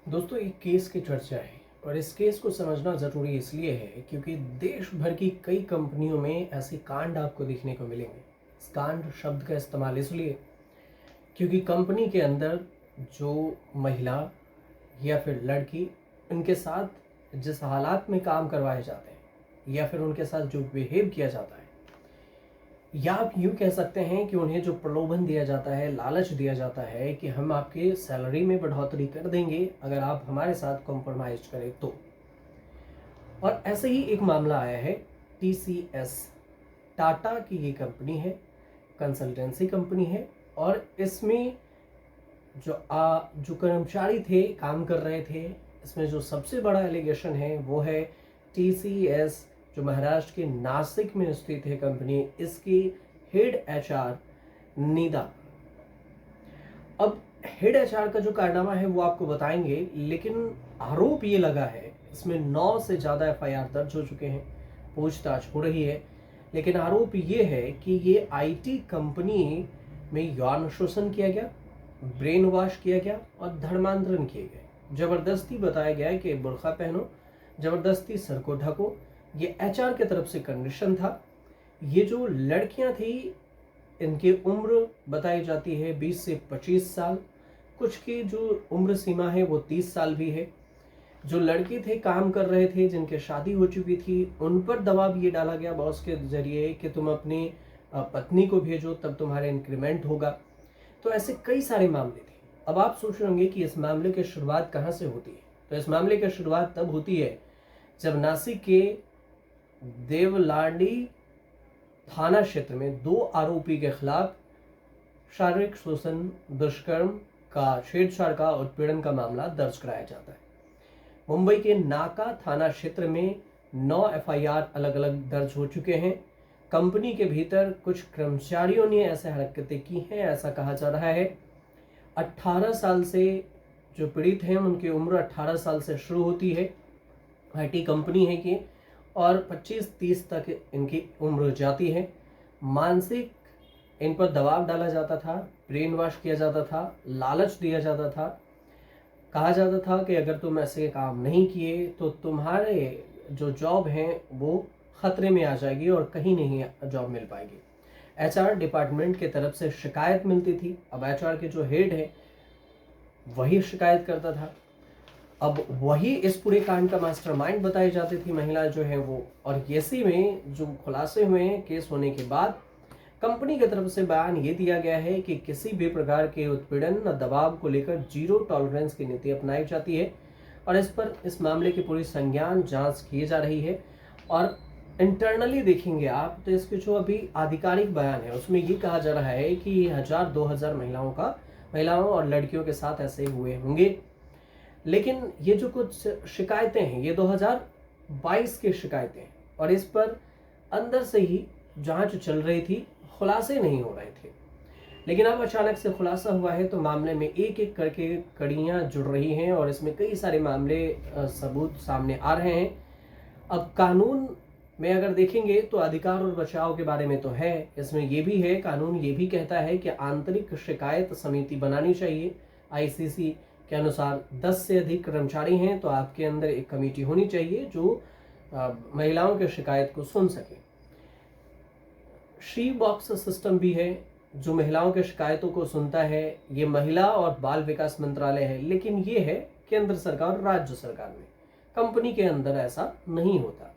दोस्तों, एक केस की चर्चा है और इस केस को समझना ज़रूरी इसलिए है क्योंकि देश भर की कई कंपनियों में ऐसे कांड आपको देखने को मिलेंगे। इस कांड शब्द का इस्तेमाल इसलिए क्योंकि कंपनी के अंदर जो महिला या फिर लड़की, उनके साथ जिस हालात में काम करवाए जाते हैं या फिर उनके साथ जो बिहेव किया जाता है, या आप यूँ कह सकते हैं कि उन्हें जो प्रलोभन दिया जाता है, लालच दिया जाता है कि हम आपके सैलरी में बढ़ोतरी कर देंगे अगर आप हमारे साथ कॉम्प्रोमाइज़ करें तो। और ऐसे ही एक मामला आया है टीसीएस, टाटा की ये कंपनी है, कंसल्टेंसी कंपनी है। और इसमें जो कर्मचारी थे, काम कर रहे थे, इसमें जो सबसे बड़ा एलिगेशन है वो है टीसीएस जो महाराष्ट्र के नासिक में स्थित है कंपनी, इसकी हेड एचआर नीदा। अब हेड एचआर का जो कारनामा है वो आपको बताएंगे, लेकिन आरोप ये लगा है, इसमें 9 से ज़्यादा एफआईआर दर्ज हो चुके हैं, पूछताछ हो रही है, लेकिन आरोप ये है कि ये आईटी कंपनी में यौन शोषण किया गया, ब्रेन वॉश किया गया और धर्मांतरण किए गए। ज़बरदस्ती बताया गया है कि बुर्का पहनो, ज़बरदस्ती सर को ढको। ये एचआर की तरफ से कंडीशन था। ये जो लड़कियां थी, इनकी उम्र बताई जाती है 20 से 25 साल, कुछ की जो उम्र सीमा है वो 30 साल भी है। जो लड़के थे, काम कर रहे थे, जिनके शादी हो चुकी थी, उन पर दबाव ये डाला गया बॉस के जरिए कि तुम अपनी पत्नी को भेजो तब तुम्हारा इंक्रीमेंट होगा। तो ऐसे कई सारे मामले थे। अब आप सोच रहे होंगे कि इस मामले की शुरुआत कहाँ से होती है। तो इस मामले की शुरुआत तब होती है जब नासिक के देवलाडी थाना क्षेत्र में 2 आरोपी के खिलाफ शारीरिक शोषण, दुष्कर्म का, छेड़छाड़ का, उत्पीड़न का मामला दर्ज कराया जाता है। मुंबई के नाका थाना क्षेत्र में 9 एफआईआर अलग अलग दर्ज हो चुके हैं। कंपनी के भीतर कुछ कर्मचारियों ने ऐसे हरकतें की हैं, ऐसा कहा जा रहा है। 18 साल से जो पीड़ित हैं उनकी उम्र 18 साल से शुरू होती है, आईटी कंपनी है कि, और 25-30 तक इनकी उम्र जाती है। मानसिक इन पर दबाव डाला जाता था, ब्रेन वॉश किया जाता था, लालच दिया जाता था। कहा जाता था कि अगर तुम ऐसे काम नहीं किए तो तुम्हारे जो जॉब हैं वो खतरे में आ जाएगी और कहीं नहीं जॉब मिल पाएगी। एचआर डिपार्टमेंट की तरफ से शिकायत मिलती थी। अब एचआर के जो हेड है वही शिकायत करता था। अब वही इस पूरे कांड का मास्टरमाइंड बताई जाती थी महिला जो है वो। और इसी में जो खुलासे हुए हैं केस होने के बाद, कंपनी की तरफ से बयान ये दिया गया है कि किसी भी प्रकार के उत्पीड़न न दबाव को लेकर जीरो टॉलरेंस की नीति अपनाई जाती है और इस मामले की पूरी संज्ञान जांच की जा रही है। और इंटरनली देखेंगे आप तो इसके जो अभी आधिकारिक बयान है उसमें ये कहा जा रहा है कि 1000-2000 महिलाओं और लड़कियों के साथ ऐसे हुए होंगे। लेकिन ये जो कुछ शिकायतें हैं ये 2022 की शिकायतें हैं और इस पर अंदर से ही जांच चल रही थी, खुलासे नहीं हो रहे थे। लेकिन अब अचानक से खुलासा हुआ है तो मामले में एक एक करके कड़ियाँ जुड़ रही हैं और इसमें कई सारे मामले सबूत सामने आ रहे हैं। अब कानून में अगर देखेंगे तो अधिकार और बचाव के बारे में तो है, इसमें ये भी है, कानून ये भी कहता है कि आंतरिक शिकायत समिति बनानी चाहिए। आईसीसी के अनुसार 10 से अधिक कर्मचारी हैं तो आपके अंदर एक कमेटी होनी चाहिए जो महिलाओं के शिकायत को सुन सके। शी बॉक्स सिस्टम भी है जो महिलाओं के शिकायतों को सुनता है। ये महिला और बाल विकास मंत्रालय है, लेकिन ये है केंद्र सरकार और राज्य सरकार में, कंपनी के अंदर ऐसा नहीं होता।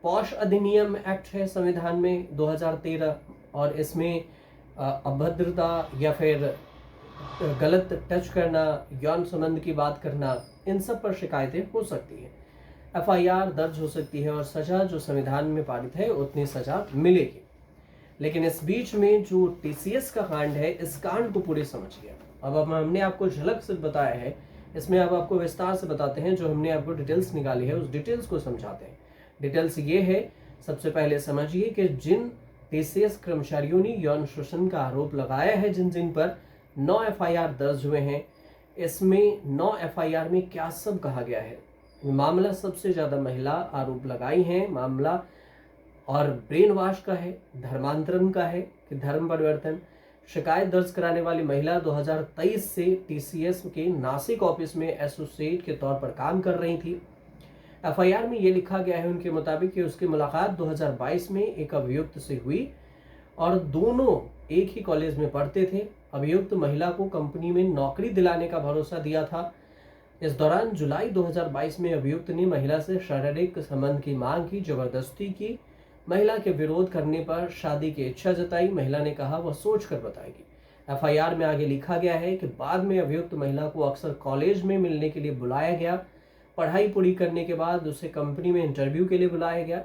पॉश अधिनियम एक्ट है संविधान में 2013 और इसमें अभद्रता या फिर गलत टच करना, यौन संबंध की बात करना, इन सब पर शिकायतें हो सकती है, एफआईआर दर्ज हो सकती है और सजा जो संविधान में पारित है उतनी सजा मिलेगी। लेकिन इस बीच में जो टीसीएस का कांड है, इस कांड को पूरे समझिए। अब हमने आपको झलक से बताया है, इसमें अब आपको विस्तार से बताते हैं। जो हमने आपको डिटेल्स निकाली है उस डिटेल्स को समझाते हैं। डिटेल्स ये है, सबसे पहले समझिए कि जिन टीसीएस कर्मचारियों ने यौन शोषण का आरोप लगाया है, जिन जिन पर 9 एफआईआर दर्ज हुए हैं, इसमें 9 एफआईआर में क्या सब कहा गया है। मामला सबसे ज़्यादा महिला आरोप लगाई हैं, मामला और ब्रेन वॉश का है, धर्मांतरण का है कि धर्म परिवर्तन, शिकायत दर्ज कराने वाली महिला 2023 से टीसीएस के नासिक ऑफिस में एसोसिएट के तौर पर काम कर रही थी। एफआईआर में ये लिखा गया है उनके मुताबिक कि उसकी मुलाकात 2022 में एक अभियुक्त से हुई और दोनों एक ही कॉलेज में पढ़ते थे। अभियुक्त महिला को कंपनी में नौकरी दिलाने का भरोसा दिया था। इस दौरान जुलाई 2022 में अभियुक्त ने महिला से शारीरिक संबंध की मांग की, जबरदस्ती की। महिला के विरोध करने पर शादी की इच्छा जताई। महिला ने कहा वह सोच कर बताएगी। एफआईआर में आगे लिखा गया है कि बाद में अभियुक्त महिला को अक्सर कॉलेज में मिलने के लिए बुलाया गया। पढ़ाई पूरी करने के बाद उसे कंपनी में इंटरव्यू के लिए बुलाया गया।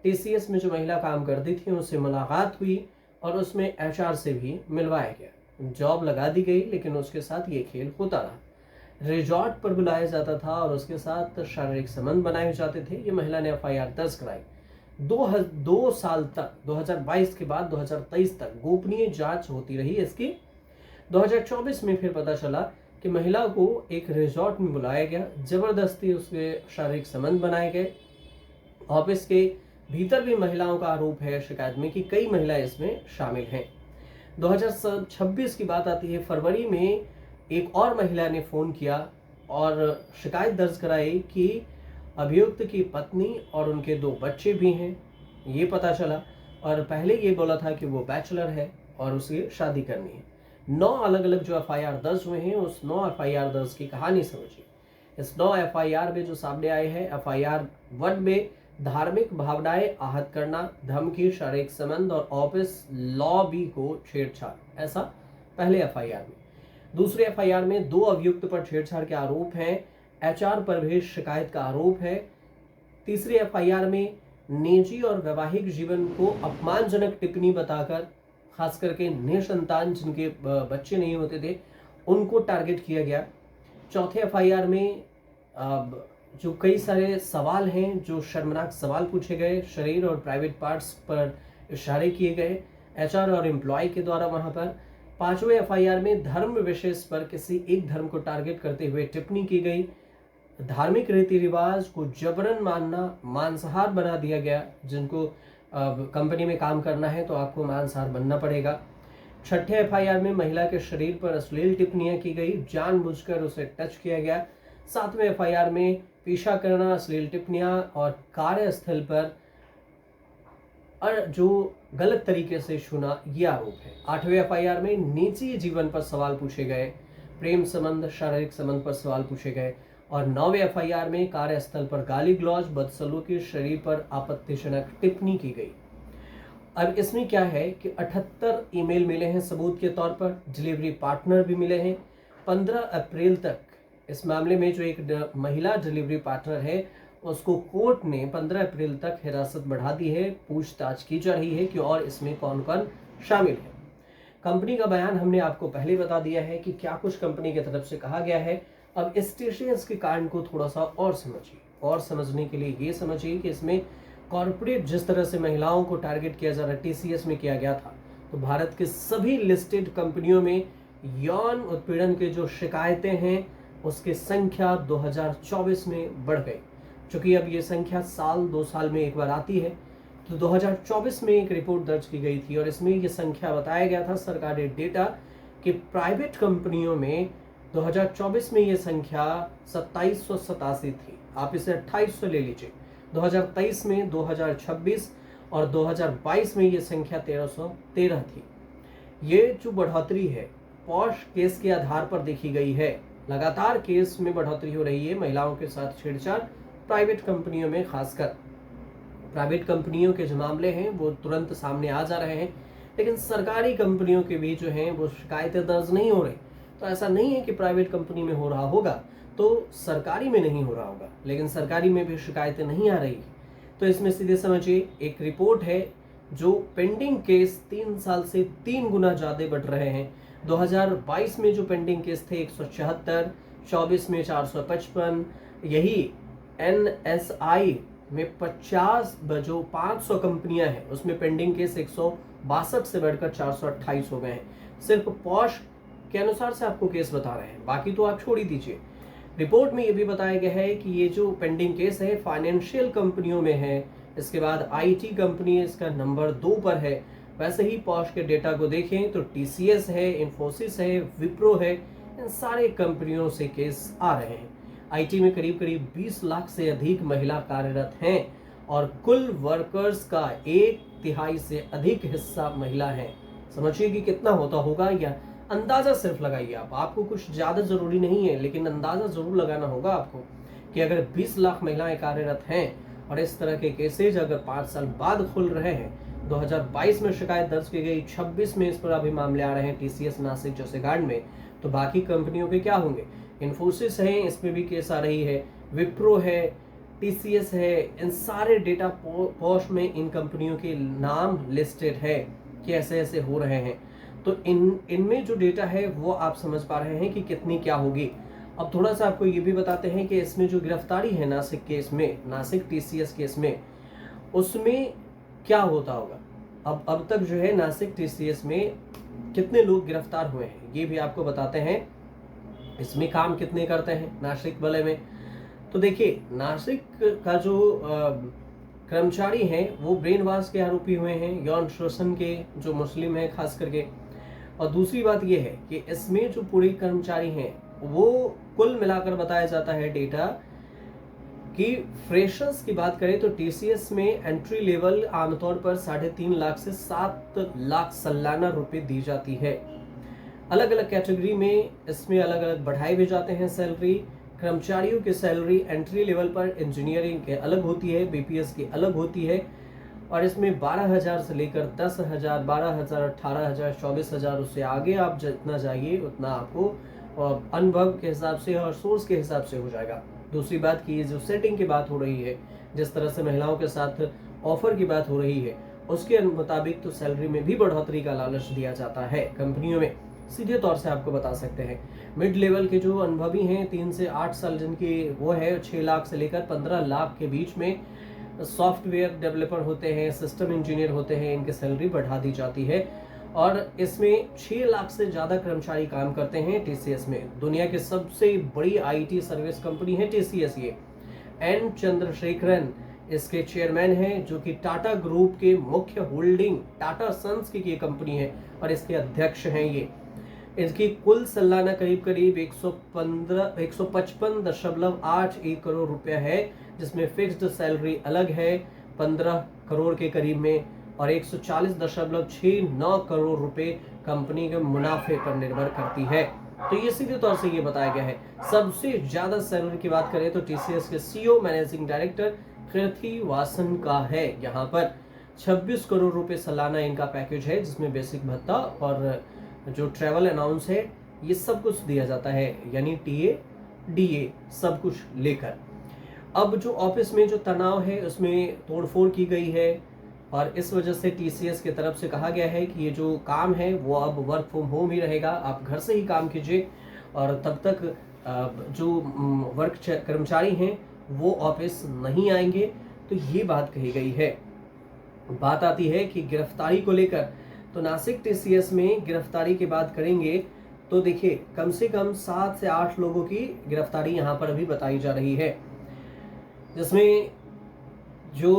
टीसीएस में जो महिला काम करती थी उससे मुलाकात हुई और उसमें एचआर से भी मिलवाया गया। जॉब लगा दी गई, लेकिन उसके साथ ये खेल होता रहा। रिजॉर्ट पर बुलाया जाता था और उसके साथ शारीरिक संबंध बनाए जाते थे। ये महिला ने एफआईआर दर्ज कराई। 2 साल तक 2022 के बाद 2023 तक गोपनीय जांच होती रही इसकी। 2024 में फिर पता चला कि महिला को एक रिजॉर्ट में बुलाया गया, जबरदस्ती उसके शारीरिक संबंध बनाए गए। ऑफिस के भीतर भी महिलाओं का आरोप है शिकायत में कि कई महिलाएं इसमें शामिल हैं। 2026 की बात आती है, फरवरी में एक और महिला ने फोन किया और शिकायत दर्ज कराई कि अभियुक्त की पत्नी और उनके 2 बच्चे भी हैं, ये पता चला। और पहले ये बोला था कि वो बैचलर है और उसे शादी करनी है। 9 अलग अलग जो एफआईआर दर्ज हुए हैं, उस 9 एफआईआर दर्ज की कहानी समझिए। इस 9 एफआईआर में जो सामने आए हैं, एफआईआर 1 में धार्मिक भावनाएं आहत करना, धमकी, शारीरिक संबंध और ऑफिस लॉबी को छेड़छाड़, ऐसा पहले एफआईआर में। दूसरे एफआईआर में 2 अभियुक्त पर छेड़छाड़ के आरोप हैं। एचआर पर भी शिकायत का आरोप है। तीसरी एफआईआर में निजी और वैवाहिक जीवन को अपमानजनक टिप्पणी बताकर, खास करके निसंतान जिनके बच्चे नहीं होते थे, उनको टारगेट किया गया। चौथे एफआईआर में जो कई सारे सवाल हैं, जो शर्मनाक सवाल पूछे गए, शरीर और प्राइवेट पार्ट्स पर इशारे किए गए एचआर और एम्प्लॉय के द्वारा वहां पर। 5वें एफआईआर में धर्म विशेष पर किसी एक धर्म को टारगेट करते हुए टिप्पणी की गई। धार्मिक रीति रिवाज को जबरन मानना, मांसाहार बना दिया गया। जिनको कंपनी में काम करना है तो आपको मांसाहार बनना पड़ेगा। 6ठे एफआईआर में महिला के शरीर पर अश्लील टिप्पणियां की गई, जानबूझकर उसे टच किया गया। 7वें एफआईआर में पीछा करना, अश्लील टिप्पणियां और कार्यस्थल पर जो गलत तरीके से छूना, ये आरोप है। 8वें एफआईआर में निजी जीवन पर सवाल पूछे गए, प्रेम संबंध, शारीरिक संबंध पर सवाल पूछे गए। और 9वें एफआईआर में कार्यस्थल पर गाली गलौज, बदसलूकी, शरीर पर आपत्तिजनक टिप्पणी की गई। अब इसमें क्या है कि 78 ईमेल मिले हैं सबूत के तौर पर, डिलीवरी पार्टनर भी मिले हैं। 15 अप्रैल तक इस मामले में जो एक महिला डिलीवरी पार्टनर है उसको कोर्ट ने 15 अप्रैल तक हिरासत बढ़ा दी है। पूछताछ की जा रही है कि और इसमें कौन कौन शामिल है। कंपनी का बयान हमने आपको पहले बता दिया है कि क्या कुछ कंपनी की तरफ से कहा गया है। अब इस टीसीएस के कांड को थोड़ा सा और समझिए, और समझने के लिए ये समझिए कि इसमें कॉर्पोरेट जिस तरह से महिलाओं को टारगेट किया जा रहा है, टीसीएस में किया गया था, तो भारत के सभी लिस्टेड कंपनियों में यौन उत्पीड़न के जो शिकायतें हैं उसकी संख्या 2024 में बढ़ गई। चूंकि अब ये संख्या 2 साल में एक बार आती है, तो 2024 में एक रिपोर्ट दर्ज की गई थी और इसमें ये संख्या बताया गया था, सरकारी डेटा, कि प्राइवेट कंपनियों में 2024 में ये संख्या 2787 थी। आप इसे 2800 ले लीजिए। 2023 में 2026 और 2022 में ये संख्या 1313 थी। ये जो बढ़ोतरी है पॉश केस के आधार पर देखी गई है। लगातार केस में बढ़ोतरी हो रही है, महिलाओं के साथ छेड़छाड़ प्राइवेट कंपनियों में, खासकर प्राइवेट कंपनियों के जो मामले हैं वो तुरंत सामने आ जा रहे हैं, लेकिन सरकारी कंपनियों के भी जो हैं वो शिकायतें दर्ज नहीं हो रही। तो ऐसा नहीं है कि प्राइवेट कंपनी में हो रहा होगा तो सरकारी में नहीं हो रहा होगा, लेकिन सरकारी में भी शिकायतें नहीं आ रही। तो इसमें सीधे समझिए, एक रिपोर्ट है जो पेंडिंग केस 3 साल से 3 गुना ज़्यादा बढ़ रहे हैं। 2022 में जो पेंडिंग केस थे 176, 24 में 455, यही NSI में 50 जो 500 कंपनियां हैं उसमें पेंडिंग केस 162 से बढ़कर 428 हो गए हैं। सिर्फ पॉश के अनुसार से आपको केस बता रहे हैं, बाकी तो आप छोड़ ही दीजिए। रिपोर्ट में ये भी बताया गया है कि ये जो पेंडिंग केस है फाइनेंशियल कंपनियों में है, इसके बाद IT कंपनी इसका नंबर 2 पर है, वैसे ही पॉश के डेटा को देखें तो TCS है, इन्फोसिस है, विप्रो है, इन सारे कंपनियों से केस आ रहे हैं। IT में करीब करीब 20 लाख से अधिक महिला कार्यरत हैं और कुल वर्कर्स का 1/3 से अधिक हिस्सा महिला है। समझिए कि कितना होता होगा, या अंदाजा सिर्फ लगाइए आप, आपको कुछ ज़्यादा ज़रूरी नहीं है, लेकिन अंदाजा ज़रूर लगाना होगा आपको कि अगर 20 लाख महिलाएं कार्यरत हैं और इस तरह के केसेज अगर 5 साल बाद खुल रहे हैं, 2022 में शिकायत दर्ज की गई, 26 में इस पर अभी मामले आ रहे हैं TCS नासिक जैसे कांड में, तो बाकी कंपनियों के क्या होंगे? इन्फोसिस है, इसमें भी केस आ रही है, विप्रो है, TCS है, इन सारे डेटा पॉश में इन कंपनियों के नाम लिस्टेड है कि ऐसे ऐसे हो रहे हैं। तो इनमें जो डेटा है वो आप समझ पा रहे हैं कि कितनी क्या होगी। अब थोड़ा सा आपको ये भी बताते हैं कि इसमें जो गिरफ्तारी है नासिक केस में, नासिक TCS केस में, उसमें क्या होता होगा। अब तक जो है नासिक TCS में कितने लोग गिरफ्तार हुए हैं ये भी आपको बताते हैं। इसमें काम कितने करते हैं नासिक वाले में, तो देखिए नासिक का जो कर्मचारी हैं वो ब्रेन वॉश के आरोपी हुए हैं, यौन शोषण के, जो मुस्लिम हैं खास करके। और दूसरी बात ये है कि इसमें जो पूरे कर्मचारी हैं वो कुल मिलाकर बताया जाता है डेटा कि फ्रेशर्स की बात करें तो TCS में एंट्री लेवल आमतौर पर 3.5 लाख से 7 लाख सालाना रुपए दी जाती है। अलग अलग कैटेगरी में इसमें अलग अलग बढ़ाए भी जाते हैं सैलरी। कर्मचारियों की सैलरी एंट्री लेवल पर इंजीनियरिंग के अलग होती है, BPS की अलग होती है, और इसमें 12,000 से लेकर 10,000, 12,000, 18,000, 24,000, उससे आगे आप जितना जाइए उतना आपको अनुभव के हिसाब से और सोर्स के हिसाब से हो जाएगा। दूसरी बात की जो सेटिंग की बात हो रही है, जिस तरह से महिलाओं के साथ ऑफर की बात हो रही है, उसके मुताबिक तो सैलरी में भी बढ़ोतरी का लालच दिया जाता है कंपनियों में, सीधे तौर से आपको बता सकते हैं। मिड लेवल के जो अनुभवी हैं 3 से 8 साल जिनकी वो है, 6 लाख से लेकर 15 लाख के बीच में सॉफ्टवेयर डेवलपर होते हैं, सिस्टम इंजीनियर होते हैं, इनकी सैलरी बढ़ा दी जाती है। और इसमें 6 लाख से ज़्यादा कर्मचारी काम करते हैं TCS में। दुनिया की सबसे बड़ी IT सर्विस कंपनी है TCS। ये N चंद्रशेखरन इसके चेयरमैन हैं, जो कि टाटा ग्रुप के मुख्य होल्डिंग टाटा सन्स की ये कंपनी है और इसके अध्यक्ष हैं ये। इसकी कुल सालाना करीब करीब 155.81 करोड़ रुपया है, जिसमें फिक्स्ड सैलरी अलग है 15 करोड़ के करीब में, और 140.69 करोड़ रुपए कंपनी के मुनाफे पर निर्भर करती है। तो ये सीधे तौर से ये बताया गया है। सबसे ज्यादा सैलरी की बात करें तो TCS के CEO मैनेजिंग डायरेक्टर कीर्ति वासन का है। यहाँ पर 26 करोड़ रुपए सालाना इनका पैकेज है, जिसमें बेसिक भत्ता और जो ट्रैवल अलाउंस है ये सब कुछ दिया जाता है, यानी TA DA सब कुछ लेकर। अब जो ऑफिस में जो तनाव है उसमें तोड़फोड़ की गई है, और इस वजह से TCS की तरफ से कहा गया है कि ये जो काम है वो अब वर्क फ्रॉम होम ही रहेगा, आप घर से ही काम कीजिए, और तब तक जो वर्क कर्मचारी हैं वो ऑफिस नहीं आएंगे। तो ये बात कही गई है। बात आती है कि गिरफ्तारी को लेकर, तो नासिक TCS में गिरफ्तारी की बात करेंगे तो देखिए कम से कम 7 से 8 लोगों की गिरफ्तारी यहाँ पर अभी बताई जा रही है, जिसमें जो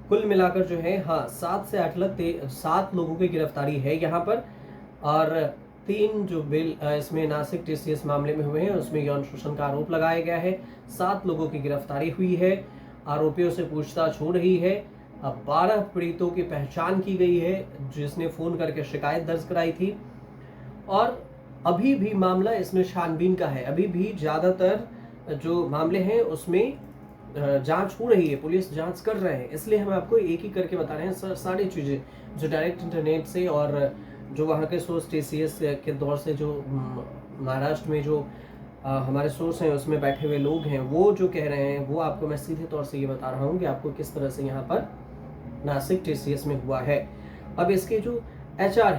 कुल मिलाकर जो है 7 से 7 लोगों की गिरफ्तारी है यहाँ पर, और 3 जो बिल इसमें नासिक TCS मामले में हुए हैं उसमें यौन शोषण का आरोप लगाया गया है। 7 लोगों की गिरफ्तारी हुई है, आरोपियों से पूछताछ हो रही है। अब 12 पीड़ितों की पहचान की गई है जिसने फोन करके शिकायत दर्ज कराई थी, और अभी भी मामला इसमें छानबीन का है। अभी भी ज़्यादातर जो मामले हैं उसमें जांच हो रही है, पुलिस जांच कर रहे हैं, इसलिए हम आपको एक ही करके बता रहे हैं सारी चीज़ें जो डायरेक्ट इंटरनेट से और जो वहाँ के सोर्स TCS के दौर से जो महाराष्ट्र में जो हमारे सोर्स हैं उसमें बैठे हुए लोग हैं वो जो कह रहे हैं, वो आपको मैं सीधे तौर से ये बता रहा हूँ कि आपको किस तरह से यहाँ पर नासिक TCS में हुआ है। अब इसके जो HR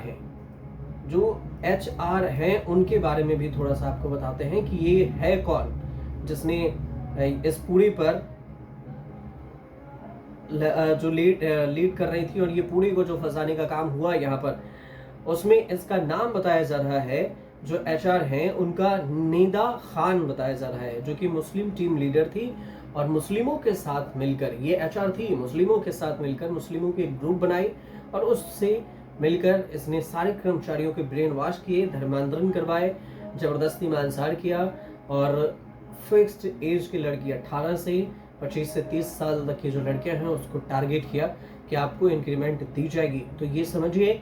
हैं उनके बारे में भी थोड़ा सा आपको बताते हैं कि ये है कौन जिसने इस पूरी पर जो लीड कर रही थी और ये पूरी को जो फंसाने का काम हुआ यहाँ पर, उसमें इसका नाम बताया जा रहा है। जो HR हैं उनका निदा खान बताया जा रहा है, जो कि मुस्लिम टीम लीडर थी और मुस्लिमों के साथ मिलकर, ये HR थी, मुस्लिमों के साथ मिलकर मुस्लिमों की एक ग्रुप बनाई और उससे मिलकर इसने सारे कर्मचारियों के ब्रेन वॉश किए, धर्मांतरण करवाए, ज़बरदस्ती मांसाहार किया और फिक्स्ड एज की लड़की 18 से 25 से 30 साल तक की जो लड़कियां हैं उसको टारगेट किया कि आपको इंक्रीमेंट दी जाएगी। तो ये समझिए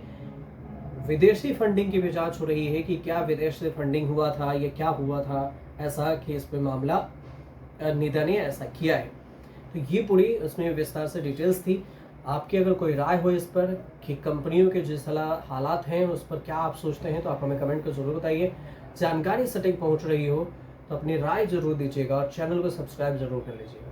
विदेशी फंडिंग की भी जांच हो रही है कि क्या विदेश से फंडिंग हुआ था या क्या हुआ था ऐसा कि इस पे मामला निदा ने ऐसा किया है। तो ये पूरी उसमें विस्तार से डिटेल्स थी। आपकी अगर कोई राय हो इस पर कि कंपनियों के जिस हालात हैं उस पर क्या आप सोचते हैं तो आप हमें कमेंट कर जरूर बताइए। जानकारी सटीक पहुंच रही हो तो अपनी राय जरूर दीजिएगा और चैनल को सब्सक्राइब जरूर कर लीजिएगा।